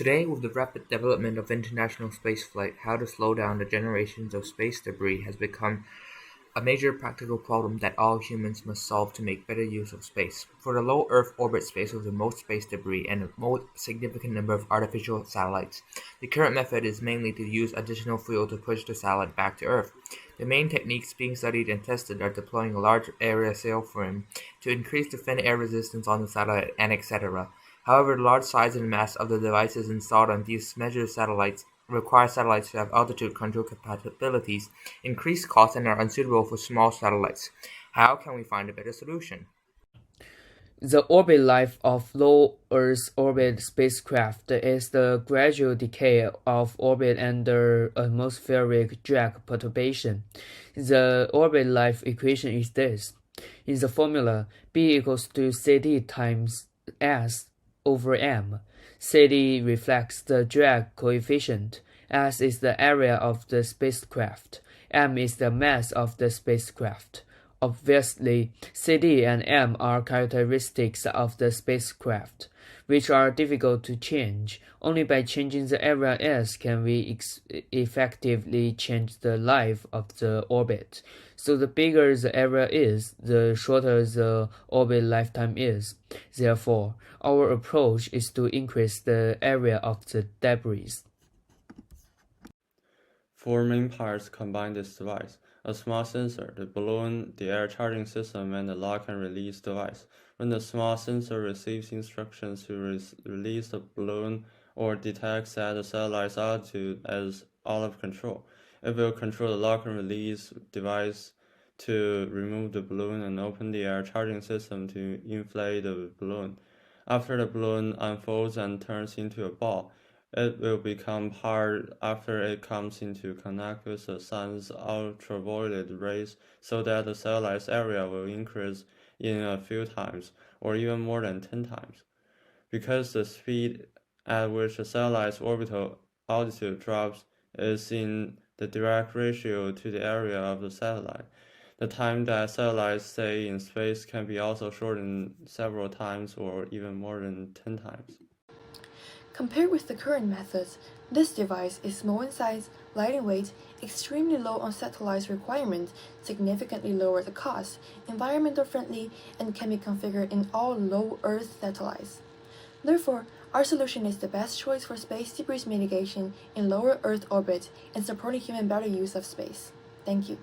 Today, with the rapid development of international spaceflight, how to slow down the generations of space debris has become a major practical problem that all humans must solve to make better use of space. For the low Earth orbit space with the most space debris and the most significant number of artificial satellites, the current method is mainly to use additional fuel to push the satellite back to Earth. The main techniques being studied and tested are deploying a large area sail frame to increase the thin air resistance on the satellite and etc. However, the large size and mass of the devices installed on these measured satellites require satellites to have altitude control capabilities, increase costs, and are unsuitable for small satellites. How can we find a better solution? The orbit life of low Earth orbit spacecraft is the gradual decay of orbit under atmospheric drag perturbation. The orbit life equation is this. In the formula, B equals to CD times S over M. CD reflects the drag coefficient. S is the area of the spacecraft. M is the mass of the spacecraft. Obviously, CD and M are characteristics of the spacecraft, which are difficult to change. Only by changing the area S can we effectively change the life of the orbit. So the bigger the area is, the shorter the orbit lifetime is. Therefore, our approach is to increase the area of the debris. Four main parts combine this device: a small sensor, the balloon, the air charging system, and the lock and release device. When the small sensor receives instructions to release the balloon or detects that the satellite's altitude is out of control, it will control the lock and release device to remove the balloon and open the air charging system to inflate the balloon. After the balloon unfolds and turns into a ball, it will become hard after it comes into contact with the sun's ultraviolet rays, so that the satellite's area will increase in a few times, or even more than 10 times. Because the speed at which the satellite's orbital altitude drops is in the direct ratio to the area of the satellite, the time that satellites stay in space can be also shortened several times or even more than 10 times. Compared with the current methods, this device is small in size, light in weight, extremely low on satellite requirements, significantly lower the cost, environmental friendly, and can be configured in all low Earth satellites. Therefore, our solution is the best choice for space debris mitigation in lower Earth orbit and supporting human better use of space. Thank you.